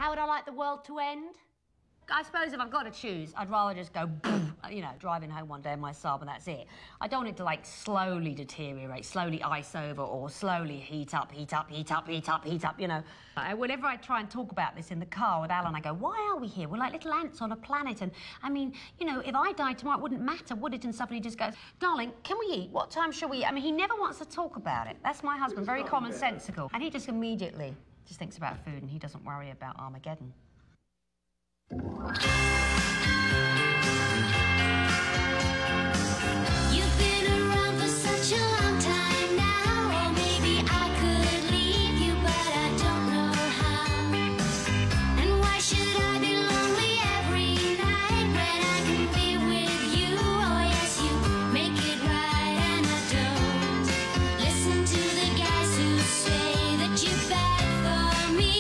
How would I like the world to end? I suppose if I've got to choose, I'd rather just go, you know, driving home one day in my Saab and that's it. I don't want it to, like, slowly deteriorate, slowly ice over, or slowly heat up, you know. Whenever I try and talk about this in the car with Alan, I go, why are we here? We're like little ants on a planet. And, I mean, you know, if I died tomorrow, it wouldn't matter, would it? And somebody just goes, darling, can we eat? What time shall we eat? I mean, he never wants to talk about it. That's my husband, very commonsensical. And he just immediately just thinks about food, and he doesn't worry about Armageddon. You've been around for such a long time now, or maybe I could leave you, but I don't know how. And why should I be lonely every night when I can be with you? Oh yes, you make it right, and I don't listen to the guys who say that you're bad for me,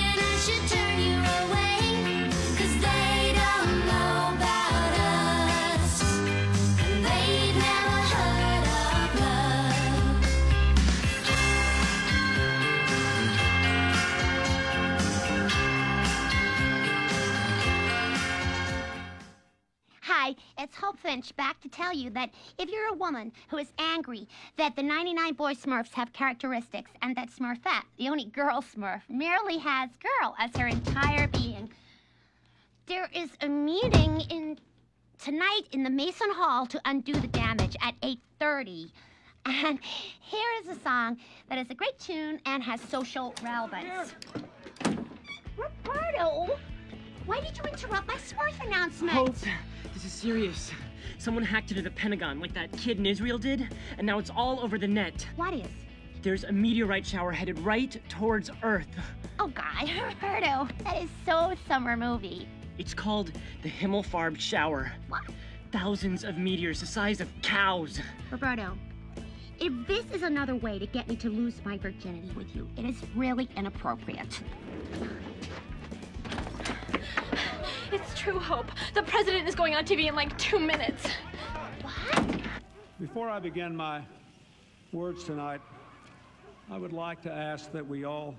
and I should turn you away. Hi, it's Hope Finch back to tell you that if you're a woman who is angry that the 99 boy Smurfs have characteristics and that Smurfette, the only girl Smurf, merely has girl as her entire being, there is a meeting tonight in the Mason Hall to undo the damage at 8:30. And here is a song that is a great tune and has social relevance. Roberto, why did you interrupt my Smurf announcement? Hope, this is serious. Someone hacked into the Pentagon like that kid in Israel did, and now it's all over the net. What is? There's a meteorite shower headed right towards Earth. Oh, God, Roberto, that is so summer movie. It's called the Himmelfarb shower. What? Thousands of meteors the size of cows. Roberto, if this is another way to get me to lose my virginity with you, it is really inappropriate. It's true, Hope. The president is going on TV in like 2 minutes. What? Before I begin my words tonight, I would like to ask that we all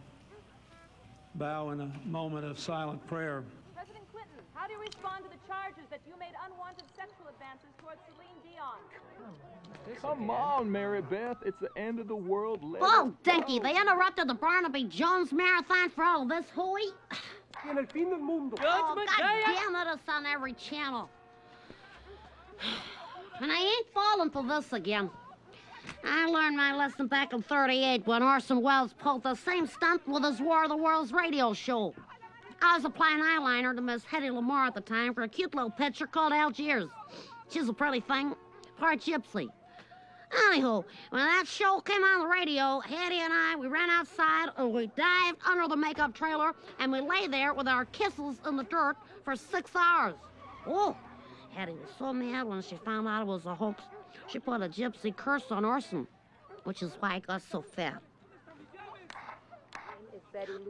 bow in a moment of silent prayer. President Clinton, how do you respond to the charges that you made unwanted sexual advances towards Celine Dion? Come on, Mary Beth. It's the end of the world. Oh, Dinky, they interrupted the Barnaby Jones marathon for all this hooey? En el fin del mundo. Oh, God damn it, it's on every channel. And I ain't falling for this again. I learned my lesson back in '38 when Orson Welles pulled the same stunt with his War of the Worlds radio show. I was applying eyeliner to Miss Hetty Lamar at the time for a cute little picture called Algiers. She's a pretty thing, part gypsy. Anywho, when that show came on the radio, Hetty and I, we ran outside and we dived under the makeup trailer and we lay there with our kisses in the dirt for 6 hours. Oh, Hetty was so mad when she found out it was a hoax. She put a gypsy curse on Orson, which is why I got so fat.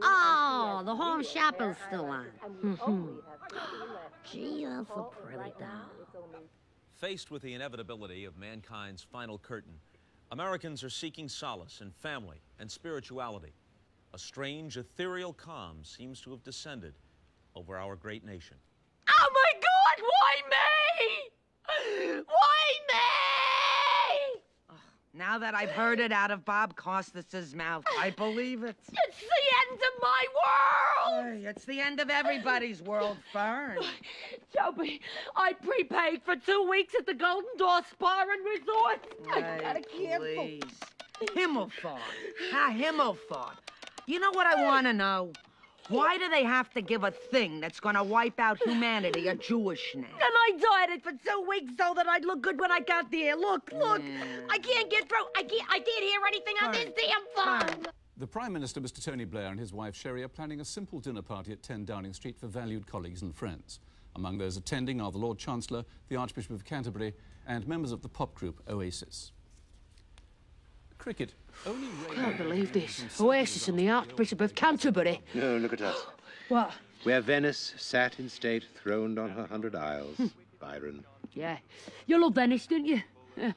Oh, the home shopping's still on. Gee, that's a pretty doll. Faced with the inevitability of mankind's final curtain, Americans are seeking solace in family and spirituality. A strange, ethereal calm seems to have descended over our great nation. Oh my God, why me? Why me? Now that I've heard it out of Bob Costas's mouth, I believe it. It's the end of my world! Hey, it's the end of everybody's world, Fern. Joby, I prepaid for 2 weeks at the Golden Door Spa and Resort. I gotta cancel. Please. Himmelfahrt. Himmelfahrt. You know what I want to know? Why do they have to give a thing that's going to wipe out humanity a Jewish name? And I dieted for 2 weeks so that I'd look good when I got there. Look. I can't get through. I can't hear anything on this damn phone. The Prime Minister, Mr. Tony Blair, and his wife Sherry are planning a simple dinner party at 10 Downing Street for valued colleagues and friends. Among those attending are the Lord Chancellor, the Archbishop of Canterbury, and members of the pop group Oasis. Cricket. Only I can't believe this. Oasis and the Archbishop of Canterbury. No, look at us. What? Where Venice sat in state, throned on her 100 isles. Byron. Yeah. You love Venice, didn't you? Yeah.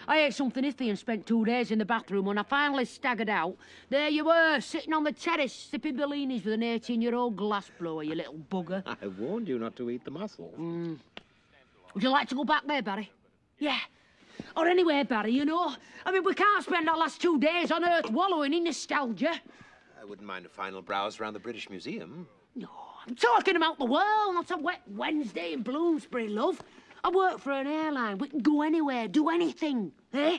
I ate something iffy and spent 2 days in the bathroom. When I finally staggered out, there you were, sitting on the terrace, sipping Bellinis with an 18-year-old glass blower, you little bugger. I warned you not to eat the mussels. Would you like to go back there, Barry? Yeah. Or anywhere, Barry, you know. I mean, we can't spend our last 2 days on Earth wallowing in nostalgia. I wouldn't mind a final browse around the British Museum. No, I'm talking about the world, not a wet Wednesday in Bloomsbury, love. I work for an airline. We can go anywhere, do anything, eh?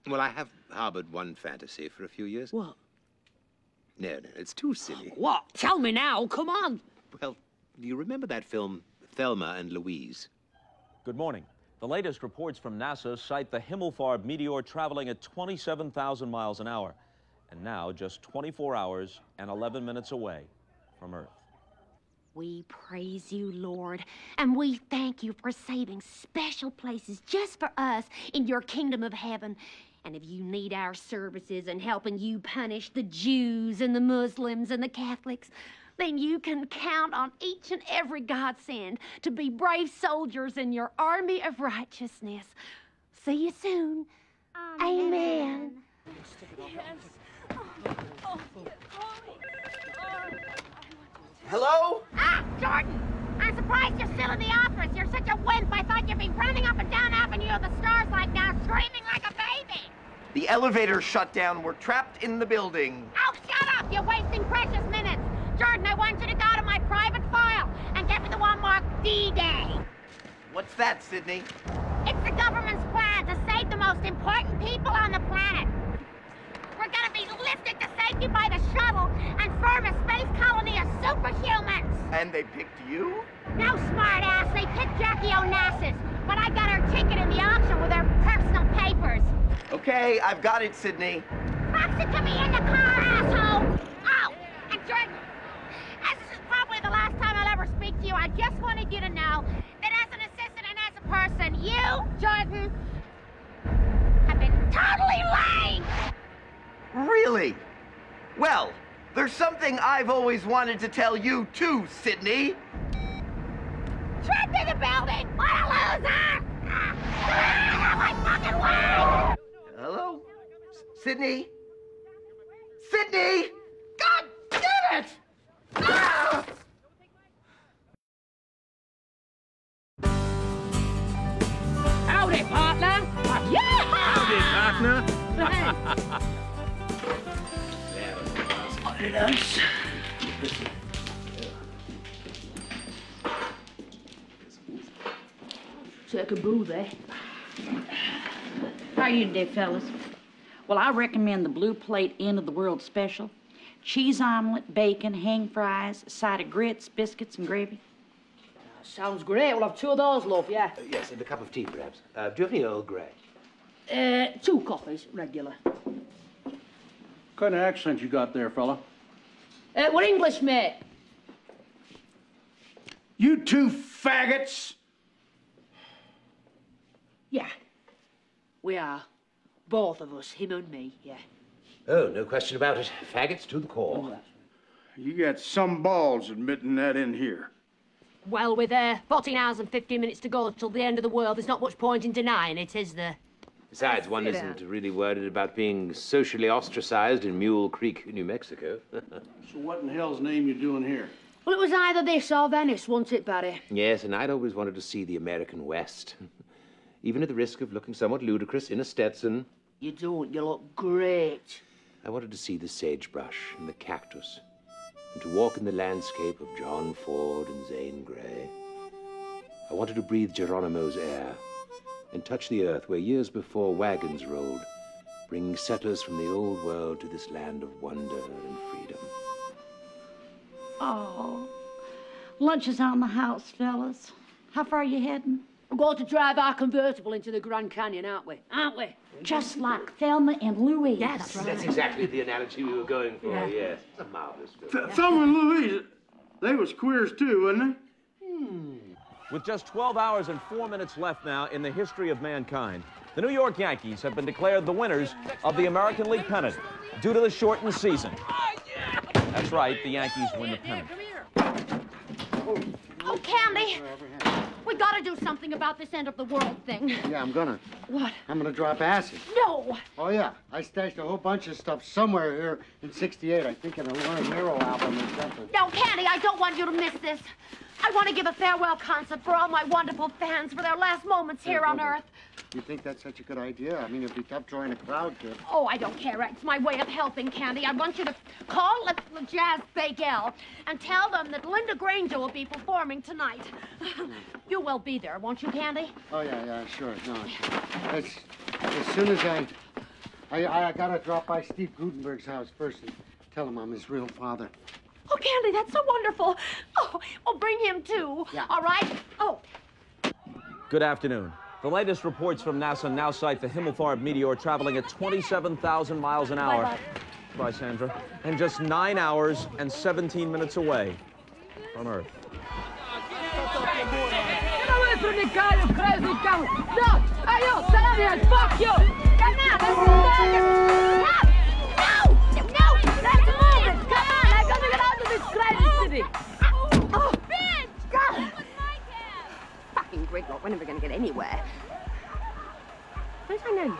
Well, I have harbored one fantasy for a few years. What? No, it's too silly. What? Tell me now, come on. Well, do you remember that film, Thelma and Louise? Good morning. The latest reports from NASA cite the Himmelfarb meteor traveling at 27,000 miles an hour, and now just 24 hours and 11 minutes away from Earth. We praise you, Lord, and we thank you for saving special places just for us in your kingdom of heaven. And if you need our services in helping you punish the Jews and the Muslims and the Catholics, then you can count on each and every godsend to be brave soldiers in your army of righteousness. See you soon. Amen. Hello? Ah, Jordan! I'm surprised you're still in the office. You're such a wimp. I thought you'd be running up and down Avenue of the Stars like now, screaming like a baby. The elevator shut down. We're trapped in the building. Oh, shut up! You're wasting precious minutes. Jordan, I want you to go to my private file and get me the one marked D-Day. What's that, Sydney? It's the government's plan to save the most important people on the planet. We're gonna be lifted to safety by the shuttle and form a space colony of superhumans. And they picked you? No, smart ass. They picked Jackie Onassis, but I got her ticket in the auction with her personal papers. Okay, I've got it, Sydney. Box it to me in the car, asshole! Oh, and Jordan, as this is probably the last time I'll ever speak to you, I just wanted you to know that as an assistant and as a person, you, Jordan, have been totally lame! Really? Well, there's something I've always wanted to tell you too, Sydney. Trapped in the building! What a loser! Get out of my fucking way! Hello? Sydney? Sydney! God damn it! Ah! Howdy, partner! Yeah! Howdy, partner! Yes. Take a booth, eh? How are you today, fellas? Well, I recommend the Blue Plate End of the World special. Cheese omelet, bacon, hang fries, a side of grits, biscuits, and gravy. Sounds great. We'll have 2 of those, love, yeah. Yes, and a cup of tea, perhaps. Do you have any Earl Grey? 2 coffees, regular. What kind of accent you got there, fella? We're English, mate. You two faggots! Yeah. We are. Both of us, him and me, yeah. Oh, no question about it. Faggots to the core. You got some balls admitting that in here. Well, with 14 hours and 15 minutes to go till the end of the world, there's not much point in denying it, is there? Besides, one isn't really worried about being socially ostracized in Mule Creek, New Mexico. So what in hell's name you doing here? Well, it was either this or Venice, wasn't it, Barry? Yes, and I'd always wanted to see the American West. Even at the risk of looking somewhat ludicrous in a Stetson. You don't. You look great. I wanted to see the sagebrush and the cactus, and to walk in the landscape of John Ford and Zane Grey. I wanted to breathe Geronimo's air and touch the earth where years before wagons rolled, bringing settlers from the old world to this land of wonder and freedom. Oh, lunch is on the house, fellas. How far are you heading? We're going to drive our convertible into the Grand Canyon, aren't we? Aren't we? Just like Thelma and Louise. Yeah, that's right. That's exactly the analogy we were going for, yes. It's a marvelous film. Thelma and Louise, they was queers too, wasn't they? With just 12 hours and 4 minutes left now in the history of mankind, the New York Yankees have been declared the winners of the American League pennant due to the shortened season. That's right, the Yankees win the pennant. Oh, Candy. We gotta do something about this end of the world thing. Yeah, I'm gonna. What? I'm gonna drop acid. No. Oh, yeah. I stashed a whole bunch of stuff somewhere here in '68. I think in a Lauren Hero album or something. No, Candy, I don't want you to miss this. I want to give a farewell concert for all my wonderful fans for their last moments here on Earth. You think that's such a good idea? I mean, it'd be tough drawing a crowd, kid. Oh, I don't care. It's my way of helping, Candy. I want you to call the Jazz Bagel and tell them that Linda Granger will be performing tonight. You will be there, won't you, Candy? Oh, yeah, sure. No, sure. As soon as I gotta drop by Steve Gutenberg's house first and tell him I'm his real father. Oh, Candy, that's so wonderful. Oh, bring him, too. Yeah. All right? Oh. Good afternoon. The latest reports from NASA now cite the Himmelfarb meteor traveling at 27,000 miles an hour. Bye, Sandra. And just 9 hours and 17 minutes away from Earth. Get away from me, guy, you crazy cow! No! Hey, you! Salamian, fuck you! Come on, let's go! No! Let's move it! Come on, I gotta get out of this crazy city! Oh, bitch! God! Fucking gridlock, we're never gonna get anywhere. Don't I know you?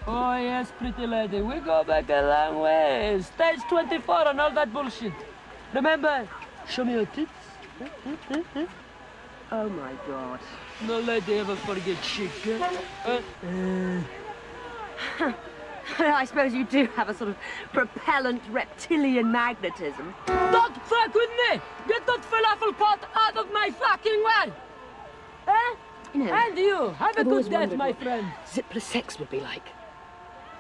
Oh, yes, pretty lady. We go back a long way. Stage 24 and all that bullshit. Remember? Show me your tits. Oh, my God. No lady ever forget shit, I suppose you do have a sort of propellant reptilian magnetism. Don't fuck with me! Get that falafel pot out of my fucking way! Eh? You know, And you, have a I've always good death, wondered my what friend. Zipper sex would be like.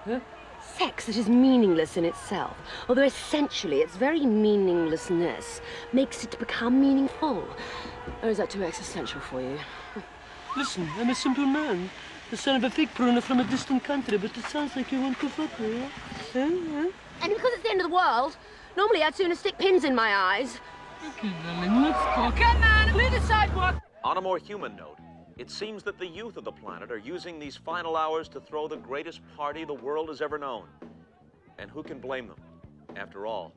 Huh? Sex that is meaningless in itself, although essentially its very meaninglessness makes it become meaningful. Or is that too existential for you? Listen, I'm a simple man. The son of a fig pruner from a distant country, but it sounds like you want to fuck me, huh? And because it's the end of the world, normally I'd sooner stick pins in my eyes. Okay, darling, let's go. Come on, leave the sidewalk! On a more human note, it seems that the youth of the planet are using these final hours to throw the greatest party the world has ever known. And who can blame them? After all,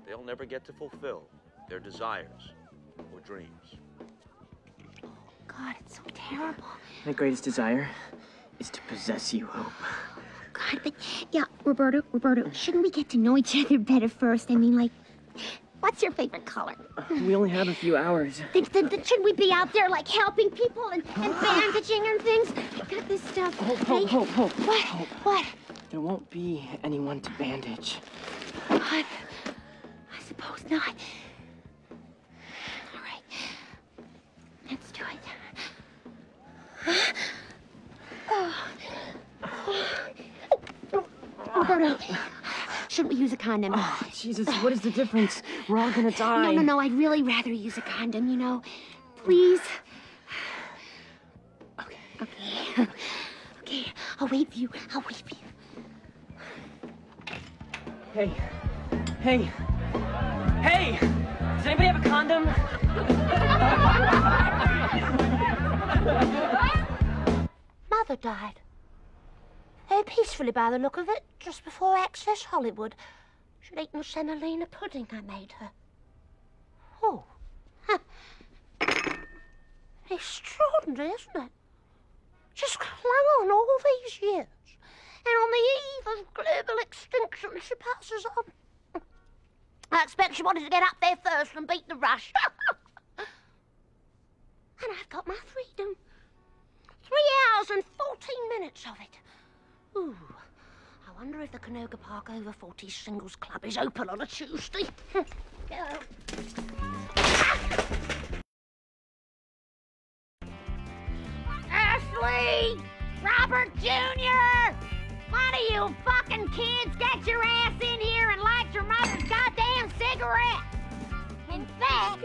they'll never get to fulfill their desires or dreams. God, it's so terrible. My greatest desire is to possess you, Hope. God, but yeah, Roberto, shouldn't we get to know each other better first? I mean, like, what's your favorite color? We only have a few hours. Then should we be out there, like, helping people and bandaging and things? I got this stuff. Hope. What? Hope. What? There won't be anyone to bandage. I suppose not. All right. Let's do it. Roberto, shouldn't we use a condom? Oh, Jesus, what is the difference? We're all gonna die. No, I'd really rather use a condom, you know. Please. Okay, I'll wait for you. Hey! Does anybody have a condom? Mother died. Very peacefully by the look of it, just before Access Hollywood. She'd eaten semolina pudding I made her. Oh. Huh. Extraordinary, isn't it? Just clung on all these years. And on the eve of global extinction, she passes on. I expect she wanted to get up there first and beat the rush. And I've got my freedom. 3 hours and 14 minutes of it. Ooh, I wonder if the Canoga Park Over 40 Singles Club is open on a Tuesday. Ashley! Robert Jr.! One of you fucking kids get your ass in here and light your mother's goddamn cigarette! In fact,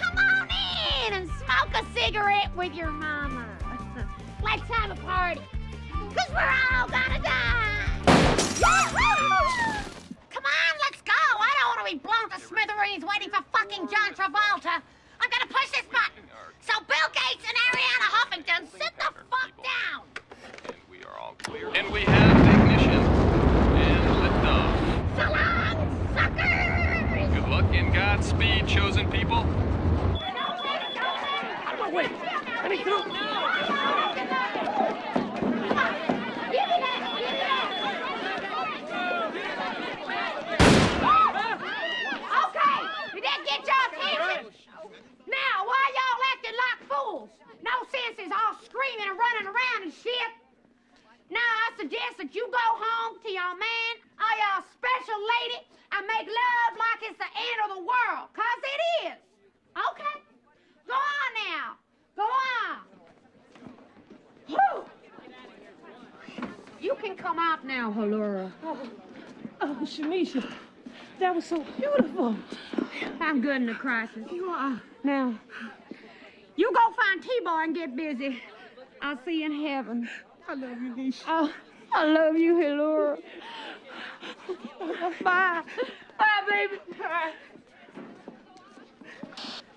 come on in and smoke a cigarette with your mama. Let's have a party. Because we're all gonna die! Come on, let's go! I don't want to be blown to smithereens waiting for fucking John Travolta. I'm gonna push this button. So Bill Gates and Ariana Huffington, sit the fuck down! And we are all clear. And we have ignition. And liftoff. So long, suckers! Good luck and Godspeed, chosen people. me through. Okay, we didn't get your attention. Now, why y'all acting like fools? No sense is all screaming and running around and shit. Now, I suggest that you go home to your man or your special lady and make love like it's the end of the world, 'cause it is. Okay? Go on now. Go on. Whew. You can come out now, Halura. Oh, Shanisha, that was so beautiful. I'm good in the crisis. You are. Now, you go find T-Boy and get busy. I'll see you in heaven. I love you, Nisha. Oh, I love you, Halura. Bye. Bye, baby. Bye.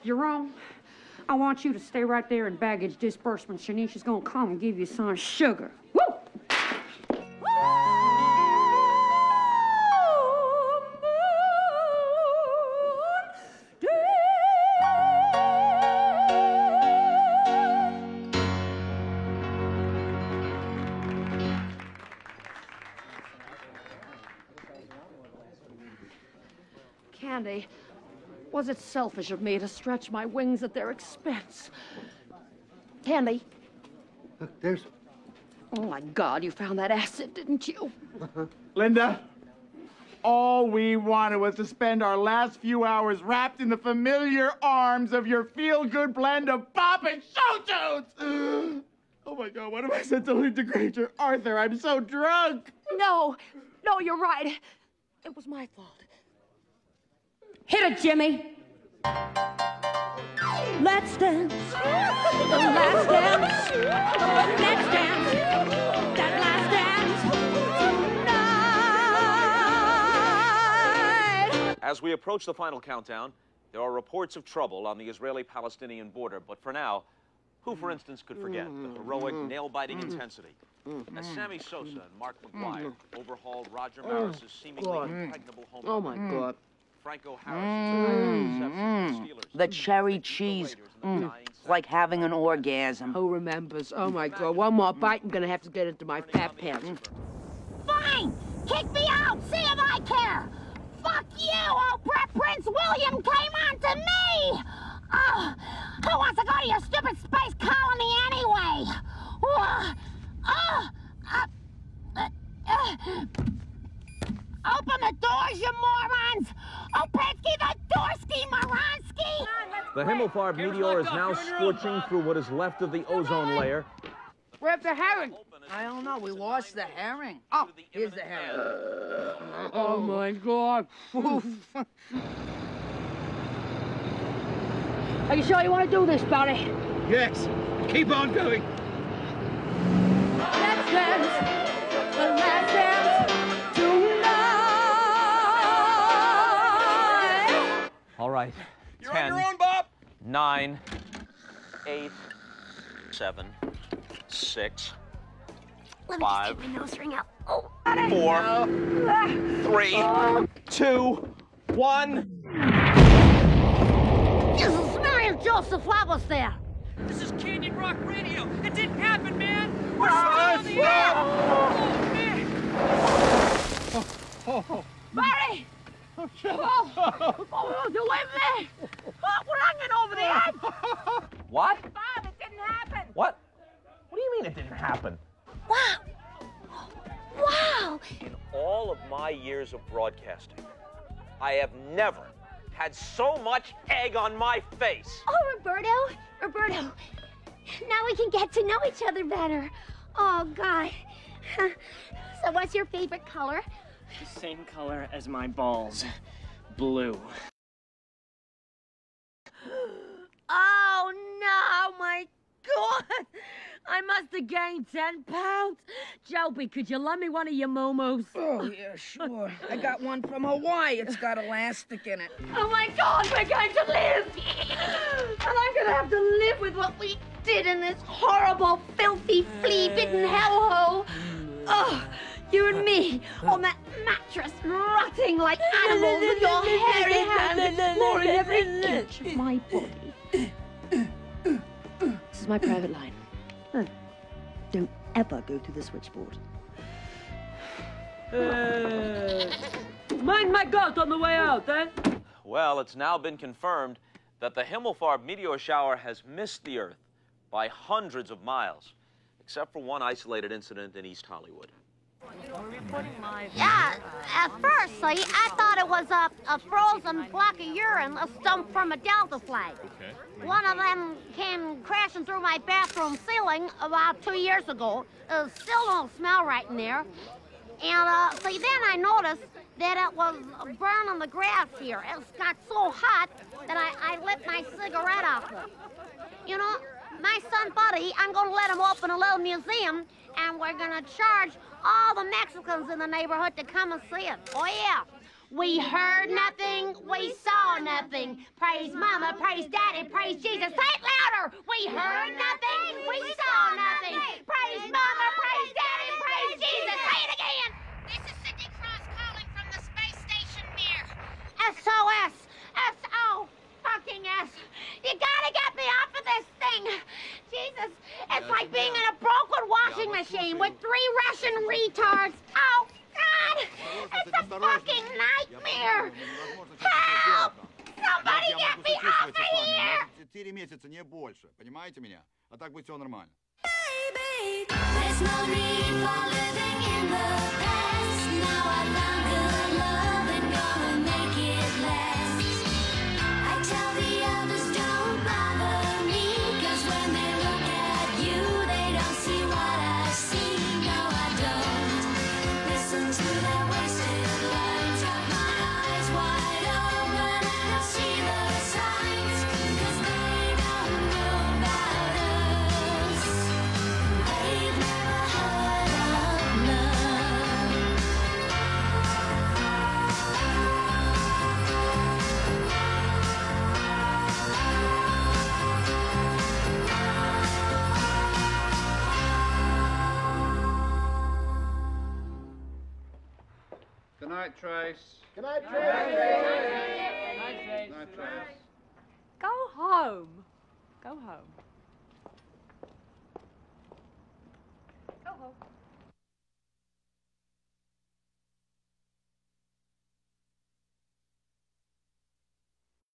Jerome, I want you to stay right there in baggage disbursement. Shanisha's gonna come and give you some sugar. Woo! Candy, was it selfish of me to stretch my wings at their expense? Candy. Look, there's... Oh, my God, you found that acid, didn't you? Linda, all we wanted was to spend our last few hours wrapped in the familiar arms of your feel-good blend of pop and show tunes. Oh, my God, what have I said to Linda Granger? Arthur, I'm so drunk. No, you're right. It was my fault. Hit it, Jimmy. Let's dance. The last dance. Let's dance. That last dance tonight. As we approach the final countdown, there are reports of trouble on the Israeli-Palestinian border. But for now, who, for instance, could forget the heroic, nail-biting intensity as Sammy Sosa and Mark McGuire overhauled Roger Maris's seemingly impregnable home. Oh, my God. Franco Harris's The cherry cheese. It's like having an orgasm. Who remembers? Oh, my God. One more bite, I'm gonna have to get into my fat pants. Fine. Kick me out. See if I care. Fuck you. Old Prince William came on to me. Oh, who wants to go to your stupid space colony anyway? Open the doors, you morons! Opetsky the Dorsky Moransky! The Himmelfarb meteor is now scorching through what is left of the ozone layer. Where's the herring? I don't know. We lost the herring. Oh, here's the herring. Oh, my God. Are you sure you want to do this, Barry? Yes. Keep on going. Let's dance. The last dance tonight. All right. You're 10, on your own, Bob. 9, 8, 7, 6, Let me 5, just take my nose ring out. Oh, 4, 3, 2, 1. Jesus, Mary Joseph, what was there? This is Canyon Rock Radio. It didn't happen, man. We're still in the air. Oh, man. Barry! Oh, you with me? Oh, we're hanging over the edge. What? Bob, it didn't happen. What? What do you mean it didn't happen? Wow. Wow. In all of my years of broadcasting, I have never had so much egg on my face. Oh, Roberto, now we can get to know each other better. Oh, God. So what's your favorite color? The same color as my balls. Blue. Oh, no, my God. I must have gained 10 pounds. Joby, could you lend me one of your momos? Oh, yeah, sure. I got one from Hawaii. It's got elastic in it. Oh, my God, we're going to live. And I'm going to have to live with what we did in this horrible, filthy, flea-bitten hellhole. Oh, you and me on that mattress, rotting like animals with your hairy hands exploring every inch of my body. This is is my private line. Oh. Don't ever go through the switchboard. Mind my goat on the way out, eh? Well, it's now been confirmed that the Himmelfarb meteor shower has missed the Earth by hundreds of miles, except for one isolated incident in East Hollywood. Yeah, at first, see, I thought it was a frozen block of urine, a stump from a Delta flight. Okay. One of them came crashing through my bathroom ceiling about 2 years ago. Still don't smell right in there. And, see, then I noticed that it was burning the grass here. It got so hot that I lit my cigarette off it. You know, my son Buddy, I'm going to let him open a little museum, and we're going to charge all the Mexicans in the neighborhood to come and see it. Oh, yeah. We heard nothing, we saw nothing. Praise Mama, praise Daddy, praise Jesus. Say it louder. We heard nothing, we saw nothing. Praise Mama, praise Daddy, praise Jesus. Say it again. This is Cindy Cross calling from the space station near. SOS. S-O fucking S. You gotta get me off of this thing. Jesus, it's like being in a broken washing machine with 3 Russian retards. Oh, God. It's a fucking nightmare. Help! Somebody get me off of here! 4 месяца, не больше. Понимаете меня? А так будет все нормально. There's no need for living in the past. Now I found good love and gonna make it last. I tell the others don't bother me, 'cause when they look at you, they don't see what I see. No, I don't listen to their wasted lines. Got my eyes wide open and I see the signs, 'cause they don't know about us. They've never heard of love. Good night, Trace. Good night, Good night, Trace. Go home. Go home. Go home.